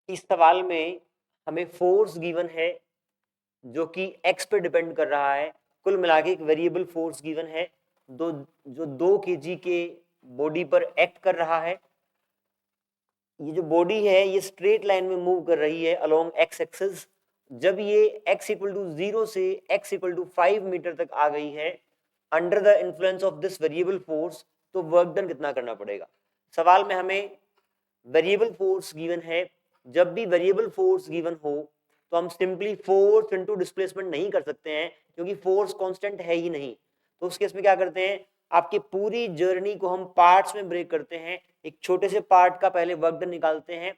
इस सवाल में हमें फोर्स गिवन है जो कि x पे डिपेंड कर रहा है। कुल मिला के एक वेरिएबल फोर्स गिवन है जो 2 kg के बॉडी पर एक्ट कर रहा है। ये जो बॉडी है ये स्ट्रेट लाइन में मूव कर रही है अलोंग x एक्सिस। जब ये x इक्वल टू 0 से x इक्वल टू 5 मीटर तक आ गई है under the influence of this variable force, तो वर्क डन कितना करना पड़ेगा। सवाल में हमें वेरिएबल फोर्स गिवन है। जब भी वेरिएबल फोर्स गिवन हो तो हम सिंपली फोर्स इनटू डिस्प्लेसमेंट नहीं कर सकते हैं क्योंकि फोर्स कांस्टेंट है ही नहीं। तो उस केस में क्या करते हैं, आपकी पूरी जर्नी को हम पार्ट्स में ब्रेक करते हैं। एक छोटे से पार्ट का पहले वर्क डन निकालते हैं।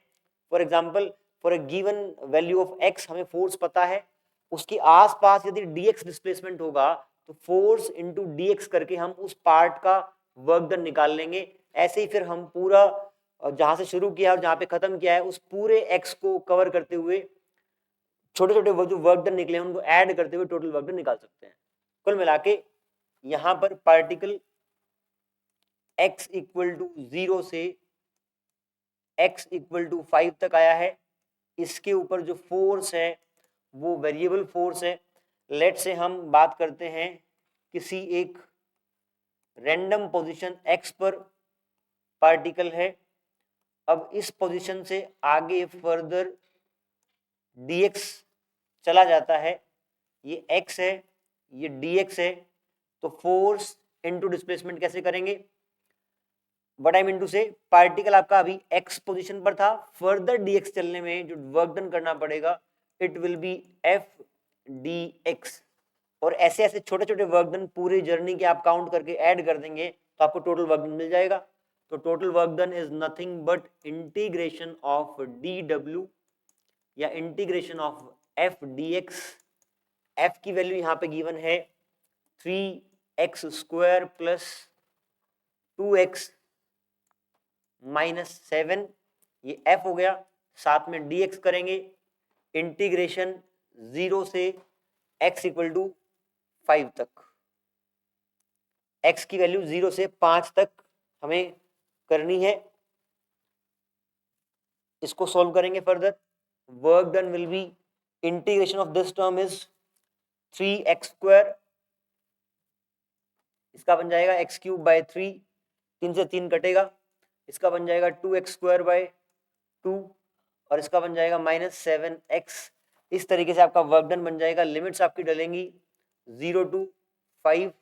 For example for a given value of x हमें फोर्स पता है, उसके आसपास यदि dx डिस्प्लेसमेंट होगा तो फोर्स इनटू dx करके हम उस पार्ट का वर्क डन निकाल लेंगे। ऐसे ही फिर हम पूरा जहां से शुरू किया और जहां पे खत्म किया है उस पूरे x को कवर करते हुए छोटे छोटे जो वर्क डन निकले हैं उनको ऐड करते हुए टोटल वर्क डन निकाल सकते हैं। कुल मिला के यहां पर पार्टिकल x इक्वल टू 0 से x इक्वल टू 5 तक आया है। इसके ऊपर जो फोर्स है वो वेरिएबल फोर्स है। लेट से हम बात करते हैं किसी एक रैंडम पोजीशन x पर पार्टिकल है। अब इस पोजीशन से आगे फर्दर dx चला जाता है, ये x है ये dx है, तो फोर्स इनटू डिस्प्लेसमेंट कैसे करेंगे। व्हाट आई मीन टू से, पार्टिकल आपका अभी x पोजीशन पर था, फर्दर dx चलने में जो वर्क डन करना पड़ेगा it will be f dx। और ऐसे ऐसे छोटे छोटे वर्क डन पूरी जर्नी के आप काउंट करके ऐड कर देंगे तो आपको टोटल वर्क डन मिल जाएगा। तो total work done is nothing but integration of dw या integration of f dx। f की वैल्यू यहाँ पे गिवन है 3x square plus 2x minus 7, ये f हो गया। साथ में dx करेंगे इंटीग्रेशन 0 से x इक्वल टू 5 तक। x की वैल्यू 0 से 5 तक हमें करनी है। इसको सॉल्व करेंगे further. Work done will be integration of this term is 3x square, इसका बन जाएगा x क्यूब बाय 3, 3 से 3 कटेगा, इसका बन जाएगा 2x स्क्वायर बाय 2 और इसका बन जाएगा माइनस 7x। इस तरीके से आपका वर्क डन बन जाएगा। लिमिट्स आपकी डलेंगी 0 to 5,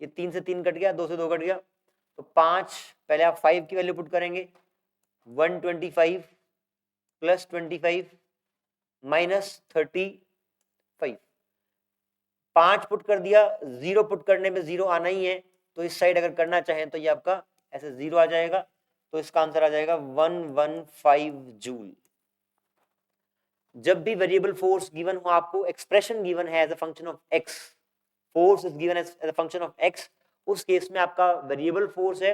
ये 3 से 3 कट गया, 2 से 2 कट गया, तो 5 पहले आप 5 की वैल्यू पुट करेंगे 125 प्लस 25 माइनस 35। 5 पुट कर दिया, 0 पुट करने में 0 आना ही है, तो इस साइड अगर करना चाहें तो ये आपका ऐसे 0 आ जाएगा, तो इसका आंसर आ जाएगा 115 जूल। जब भी वेरिएबल फोर्स गिवन हो, आपको एक्सप्रेशन गिवन है as a function of x, force is given as a function of x, उस केस में आपका वेरिएबल फोर्स है।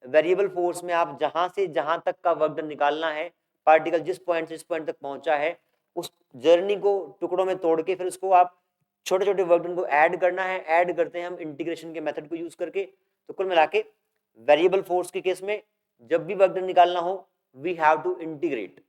वेरिएबल फोर्स में आप जहां से जहां तक का वर्क डन निकालना है, पार्टिकल जिस पॉइंट से जिस पॉइंट तक पहुंचा है उस जर्नी को टुकड़ों में तोड़ के फिर उसको आप छोटे छोटे वर्क डन को ऐड करना है। ऐड करते हैं हम इंटीग्रेशन के मेथड को यूज करके। तो कुल मिला के वेरिएबल फोर्स के केस में जब भी वर्क डन निकालना हो वी हैव टू इंटीग्रेट।